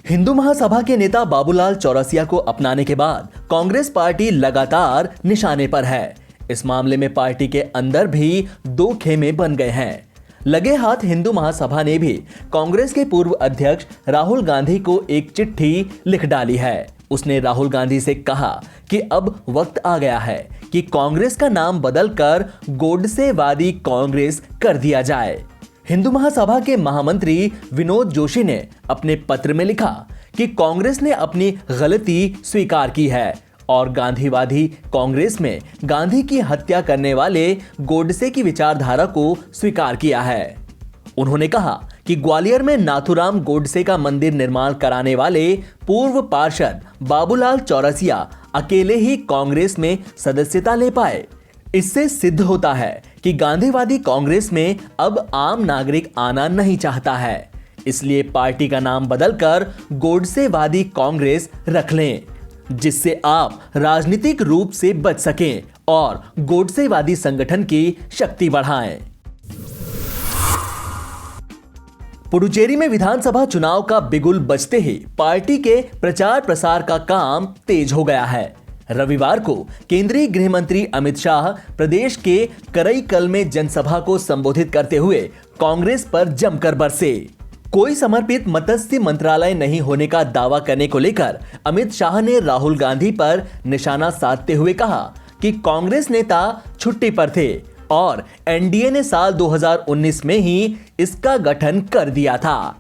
हिंदू महासभा के नेता बाबूलाल चौरसिया को अपनाने के बाद कांग्रेस पार्टी लगातार निशाने पर है। इस मामले में पार्टी के अंदर भी दो खेमे बन गए हैं। लगे हाथ हिंदू महासभा ने भी कांग्रेस के पूर्व अध्यक्ष राहुल गांधी को एक चिट्ठी लिख डाली है। उसने राहुल गांधी से कहा कि अब वक्त आ गया है कि कांग्रेस का नाम बदलकर गोडसेवादी कांग्रेस कर दिया जाए। हिंदू महासभा के महामंत्री विनोद जोशी ने अपने पत्र में लिखा कि कांग्रेस ने अपनी गलती स्वीकार की है और गांधीवादी कांग्रेस में गांधी की हत्या करने वाले गोडसे की विचारधारा को स्वीकार किया है। उन्होंने कहा कि ग्वालियर में नाथूराम गोडसे का मंदिर निर्माण कराने वाले पूर्व पार्षद बाबूलाल चौरसिया अकेले ही कांग्रेस में सदस्यता ले पाए। इससे सिद्ध होता है कि गांधीवादी कांग्रेस में अब आम नागरिक आना नहीं चाहता है। इसलिए पार्टी का नाम बदलकर गोडसेवादी कांग्रेस रख लें, जिससे आप राजनीतिक रूप से बच सकें और गोडसेवादी संगठन की शक्ति बढ़ाएं। पुडुचेरी में विधानसभा चुनाव का बिगुल बजते ही पार्टी के प्रचार प्रसार का काम तेज हो गया है। रविवार को केंद्रीय गृह मंत्री अमित शाह प्रदेश के करईकल में जनसभा को संबोधित करते हुए कांग्रेस पर जमकर बरसे। कोई समर्पित मत्स्य मंत्रालय नहीं होने का दावा करने को लेकर अमित शाह ने राहुल गांधी पर निशाना साधते हुए कहा कि कांग्रेस नेता छुट्टी पर थे और एनडीए ने साल 2019 में ही इसका गठन कर दिया था।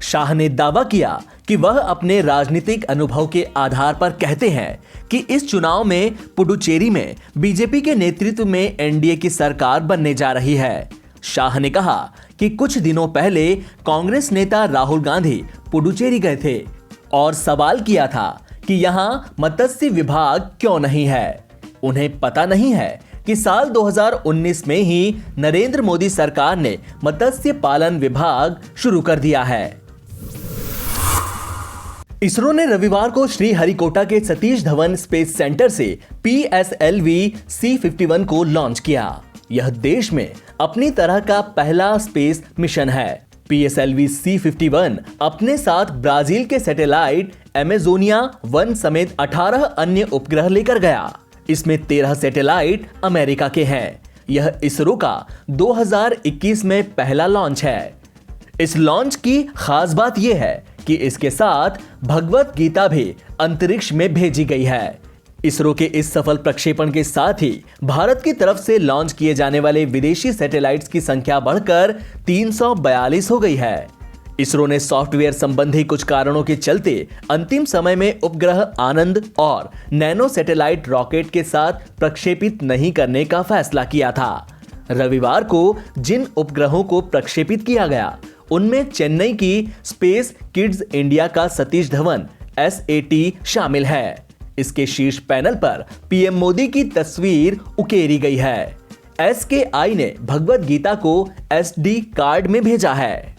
शाह ने दावा किया कि वह अपने राजनीतिक अनुभव के आधार पर कहते हैं कि इस चुनाव में पुडुचेरी में बीजेपी के नेतृत्व में एनडीए की सरकार बनने जा रही है। शाह ने कहा कि कुछ दिनों पहले कांग्रेस नेता राहुल गांधी पुडुचेरी गए थे और सवाल किया था कि यहां मत्स्य विभाग क्यों नहीं है। उन्हें पता नहीं है कि साल 2019 में ही नरेंद्र मोदी सरकार ने मत्स्य पालन विभाग शुरू कर दिया है। इसरो ने रविवार को श्रीहरिकोटा के सतीश धवन स्पेस सेंटर से PSLV C51 को लॉन्च किया। यह देश में अपनी तरह का पहला स्पेस मिशन है। PSLV C51 अपने साथ ब्राजील के सैटेलाइट अमेजोनिया 1 समेत 18 अन्य उपग्रह लेकर गया। इसमें 13 सैटेलाइट अमेरिका के हैं। यह इसरो का 2021 में पहला लॉन्च है। इस लॉन्च की खास बात यह है कि इसके साथ भगवत गीता भी अंतरिक्ष में भेजी गई है। इसरो के इस सफल प्रक्षेपण के साथ ही भारत की तरफ से लॉन्च किए जाने वाले विदेशी सैटेलाइट्स की संख्या बढ़कर 342 हो गई है। इसरो ने सॉफ्टवेयर संबंधी कुछ कारणों के चलते अंतिम समय में उपग्रह आनंद और नैनो सैटेलाइट रॉकेट के साथ प्रक्षेपित नहीं करने का फैसला किया था। रविवार को जिन उपग्रहों को प्रक्षेपित किया गया उनमें चेन्नई की स्पेस किड्स इंडिया का सतीश धवन SAT शामिल है। इसके शीर्ष पैनल पर पीएम मोदी की तस्वीर उकेरी गई है। SKI ने भगवत गीता को SD कार्ड में भेजा है।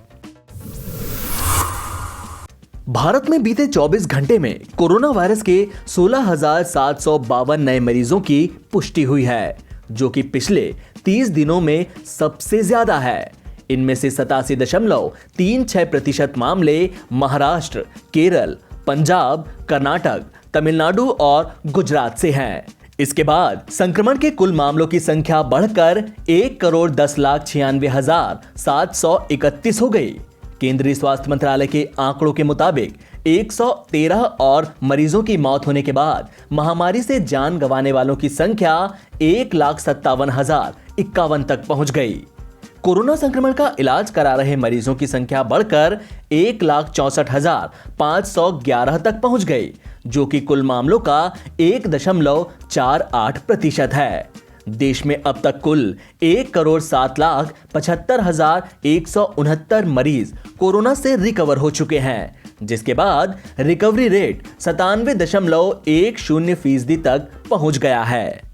भारत में बीते 24 घंटे में कोरोना वायरस के 16,752 नए मरीजों की पुष्टि हुई है, जो कि पिछले 30 दिनों में सबसे ज्यादा है। इनमें से 87.36% मामले महाराष्ट्र, केरल, पंजाब, कर्नाटक, तमिलनाडु और गुजरात से हैं। इसके बाद संक्रमण के कुल मामलों की संख्या बढ़कर 1,10,96,731 हो गई। केंद्रीय स्वास्थ्य मंत्रालय के आंकड़ों के मुताबिक 113 और मरीजों की मौत होने के बाद महामारी से जान गंवाने वालों की संख्या 1,57,051 तक पहुंच गई। कोरोना संक्रमण का इलाज करा रहे मरीजों की संख्या बढ़कर 1,64,511 तक पहुंच गई, जो कि कुल मामलों का 1.48% है। देश में अब तक कुल 1,07,75,169 मरीज कोरोना से रिकवर हो चुके हैं, जिसके बाद रिकवरी रेट 97.10% तक पहुंच गया है।